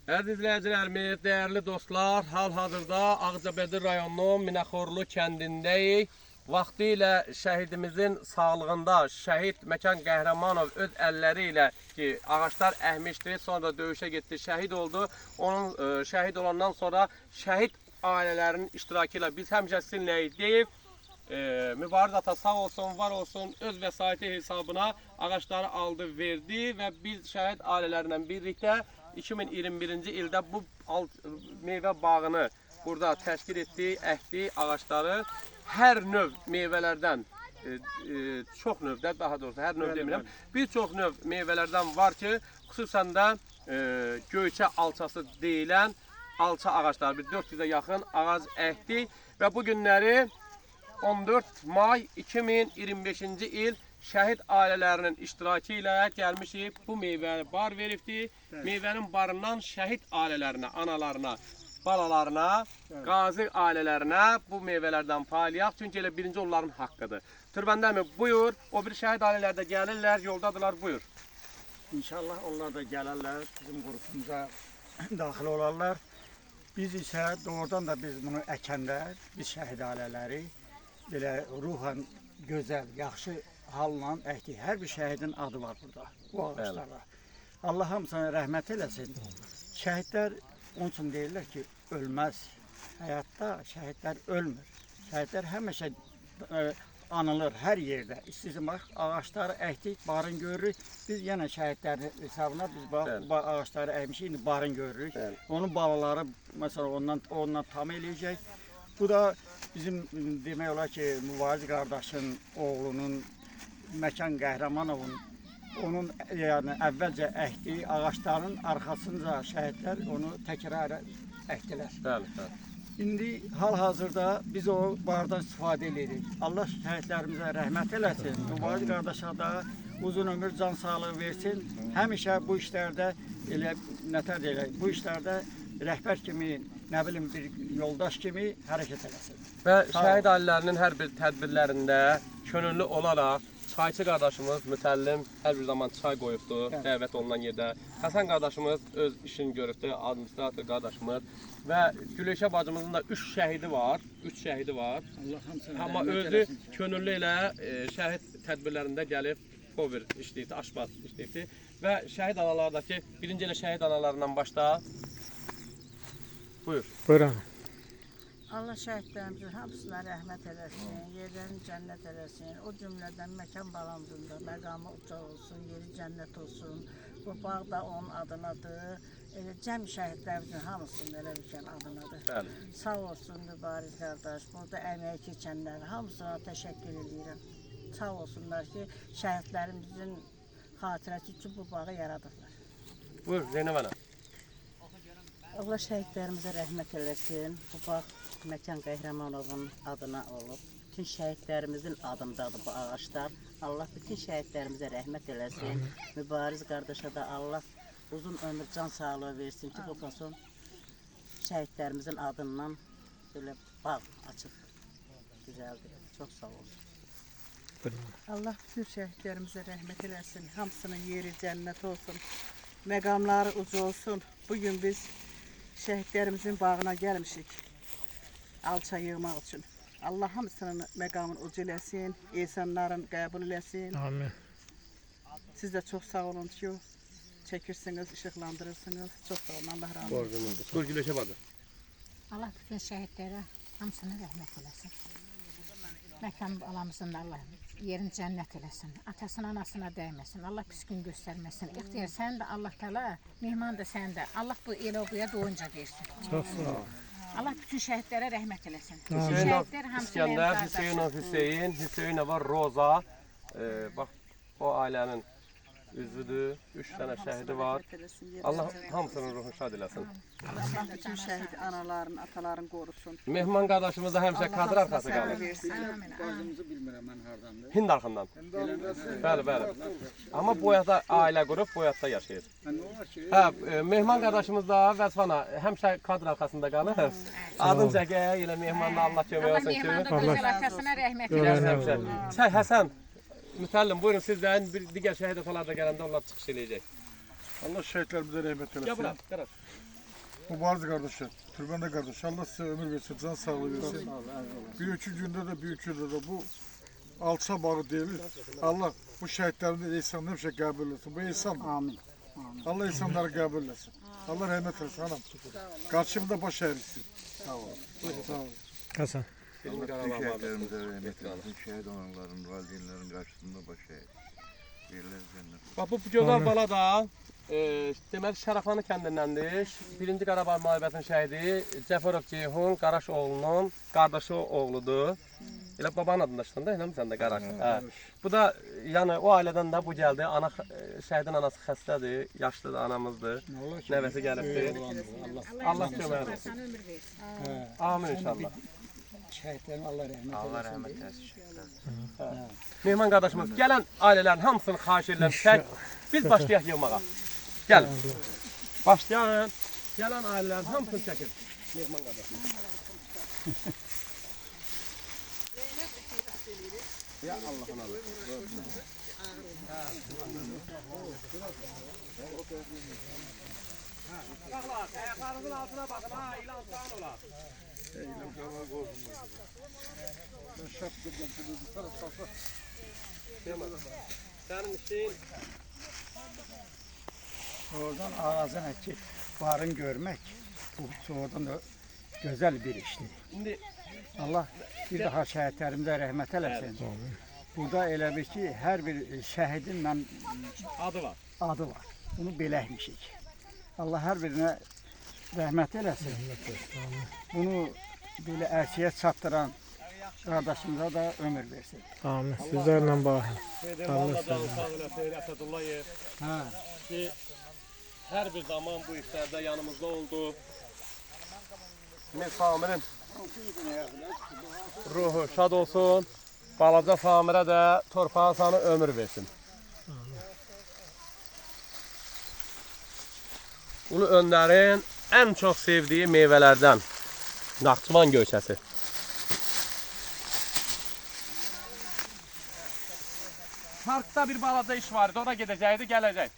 Əziz izləyicilərimiz, dəyərli dostlar, hal-hazırda Ağcabədi rayonunun Minəxorlu kəndindəyik. Vaxtilə şəhidimizin sağlığında şəhid Məkan Qəhrəmanov öz əlləri ilə ki, ağaçlar əhmişdi, sonra döyüşə getdi, şəhid oldu. Onun şəhid olandan sonra şəhid ailələrinin iştirakı ilə biz həmişə sizinlə deyib, mübariz ata sağ olsun, var olsun, öz vəsaiti hesabına ağaçları aldı, verdi və biz şəhid ailələrlə birlikdə 2021-ci ildə bu meyvə bağını burada təşkil etdik, əkdik ağaçları. Hər növ meyvələrdən, çox növdə, daha doğrusu hər növ demirəm, bir çox növ meyvələrdən var ki, xüsusən də Göyçə alçası deyilən alça ağaçları, bir 400-ə yaxın ağac əkdik və bu günləri 14 may 2025-ci il şəhid ailələrinin iştirakı ilə gəlmişik. Bu meyvəni bar veribdir. Meyvənin barından şəhid ailələrinə, analarına, balalarına, qazi ailələrinə bu meyvələrdən paylayaq. Çünki elə birinci onların haqqıdır. Türbəndəmi? Buyur. O bir şəhid ailələr də gəlirlər, yoldadılar. Buyur. İnşallah onlar da gələrlər, bizim qrupumuza daxil olarlar. Biz isə doğrudan da biz bunu əkəndə, biz şəhid ailələri belə ruhan gözəl, yaxşı halla əkdik. Hər bir şəhidin adı var burada, bu ağaçlarda. Allah hamısına rəhmət eləsin. Şəhidlər onun üçün deyirlər ki, ölməz. Həyatda şəhidlər ölmür. Şəhidlər həmişə anılır hər yerdə. İstəyirsən bax, ağaçları əkdik, barın görürük. Biz yenə şəhidlərin hesabına biz ağaçları əkmişik, indi barın görürük. Onun balaları məsələn ondan tam eləyəcək. Bu da bizim demək olar ki, müvaziz qardaşın, oğlunun, Məkan Qəhrəmanovun, onun yəni əvvəlcə əkdiyi ağaçların arxasınca şəhidlər onu təkrar əkdilər. Bəli, bəli. İndi hal-hazırda biz o bardan istifadə edirik. Allah şəhidlərimizə rəhmət eləsin. Müvaziz qardaşa da uzun ömür, can sağlığı versin. Həmişə bu işlərdə elə nətər deyək, bu işlərdə rəhbər kimi, nə bilim bir yoldaş kimi hərəkət eləsin. Və şəhid ailələrinin hər bir tədbirlərində könüllü olaraq çayçı qardaşımız, mütəllim hər bir zaman çay qoyubdur, dəvət olunan yerdə. Həsən qardaşımız öz işini görübdür, administrator qardaşımız və Gülüşə bacımızın da 3 şəhidi var, 3 şəhidi var. Amma özü könüllü ilə şəhid tədbirlərində gəlib cover işləyibdir, aşpaz işləyibdir və şəhid analardakı birinci elə şəhid analarından başda. Buyur. Buyurun. Allah şəhidlərimizin hamısına rəhmət eləsin, yerlərini cənnət eləsin. O cümlədən Məkan balamızın da məqamı uca olsun, yeri cənnət olsun. Bu bağ da onun adınadır. Cəm şəhidlərimizin hamısının elə bir adınadır. Bəli. Sağ olsun mübariz qardaş, burada əməyə keçənlər hamısına təşəkkür edirəm. Sağ olsunlar ki, şəhidlərimizin xatirəsi üçün bu bağı yaradıblar. Buyur Zeynəb ana. Allah şəhidlərimizə rəhmət eləsin. Bu bağ Məkan Qəhrəmanovun adına olub. Bütün şəhidlərimizin adındadır bu ağaçlar. Allah bütün şəhidlərimizə rəhmət eləsin. Mübariz qardaşa da Allah uzun ömür, can sağlığı versin ki, bu qason şəhidlərimizin adından böyle bağ açıb. Güzeldir. Çok sağ olsun. Allah bütün şəhidlərimizə rəhmət eləsin. Hamısının yeri cənnət olsun. Məqamları ucu olsun. Bugün biz şəhidlərimizin bağına gəlmişik. Alça yığmaq üçün. Allah hamısının məqamını ucu eləsin. İnsanların qəbul eləsin. Amin. Siz də çox sağ olun ki, çəkirsiniz, işıqlandırırsınız. Çox sağ olun. Allah razı olsun. Buyur Gülüşə bacı. Allah bütün şəhidlərə hamısına rəhmət eləsin. Məkan balamızın da Allah yerin cənnət eləsin. Atasına, anasına dəyməsin. Allah pis gün göstərməsin. İxtiyar sən də Allah təala, mehman da sən də. Allah bu elə obuya doyunca versin. Çox sağ ol. Allah bütün şəhidlərə rəhmət eləsin. Hüseynov Şəhidlər hamısı İskəndər, mənim Hüseynov Hüseyin, Hüseynova Roza. Bax o ailənin üzvüdür. 3 dənə şəhidi var. Allah hamısının ruhunu şad eləsin. Allah bütün şəhid anaların, ataların qorusun. Mehman qardaşımız da həmişə kadr arxası qalır. Qazımızı bilmirəm mən hardandır. Hind arxından. Bəli, bəli. Amma boyatda ailə qurub boyatda yaşayır. Hə, Mehman qardaşımız da Vəzfana həmişə kadr arxasında qalır. Adın çəkək, elə Mehmanla Allah kömək Allah olsun ki. mehmanı da gözəl atasına rəhmət Həmişə. eləsin. Çək Həsən. Mütəllim, buyurun sizdən bir digər şəhid atalar da gələndə onlar çıxış eləyəcək. Allah şəhidlərimizə rəhmət Ya eləsin. bura, qarar. Mübariz kardeşler, Türbende kardeş. Allah size ömür versin, can sağlığı versin. Büyükçü günde de büyükçü de bu alça bağı değil. Allah bu şehitlerin de insanın hepsi kabul etsin. Bu insan. Amin. Allah insanları kabul etsin. Allah rahmet eylesin hanım. Karşımda baş eğrisin. Sağ ol. Sağ ol. Hasan. Şehitlerimize rahmet eylesin. Şehit olanların, valideynlerin karşısında baş eğer. Yerler cennet. Bax bu gözəl bala da deməli Şərəfxanı kəndindəndir. 1-ci Qarabağ müharibəsinin şəhidi Cəfərov Ceyhun Qaraş oğlunun qardaşı oğludur. Elə babanın adını daşıdın da, eləmirsən də Qaraş. Hə. Bu da yəni o ailədən də bu gəldi. Ana şəhidin anası xəstədir, yaşlıdır, anamızdır. Nəvəsi gəlibdir. Allah kömək olsun. Amin inşallah. Şəhidlərin Allah rəhmət eləsin. Mehman qardaşımız gələn ailələrin hamısını xahiş edirəm. Biz başlayaq yığmağa. Gəlin. Başlayın. Gələn ailələrin hamısını çəkin. Mehman qardaşımız. Ya Allah'ın adı. Uşaqlar, ayaqlarınızın altına baxın ha, ilan sağın olar. Sənin işin Oradan ağzın əkib, barın görmək, bu oradan da gözəl bir işdir. indi Allah bir daha şəhidlərimizə rəhmət eləsin. Burada elə bir ki, hər bir şəhidin mən adı var. adı var. Bunu biləkmişik. Allah hər birinə rəhmət eləsin. Bunu belə ərsiyə çatdıran qardaşımıza da ömür versin. Amin. Sizlerle bağlı. Allah sağ ola, Xeyr Əsədullayev Hə. ki, hər bir zaman bu işlərdə yanımızda oldu. Mir Samirin ruhu şad olsun. Balaca Samirə də torpağı sana ömür versin. Ulu Öndərin ən çox sevdiyi meyvələrdən Naxçıvan göyçəsi. Parkda bir balaca iş var idi, ora gedəcəkdi, gələcək.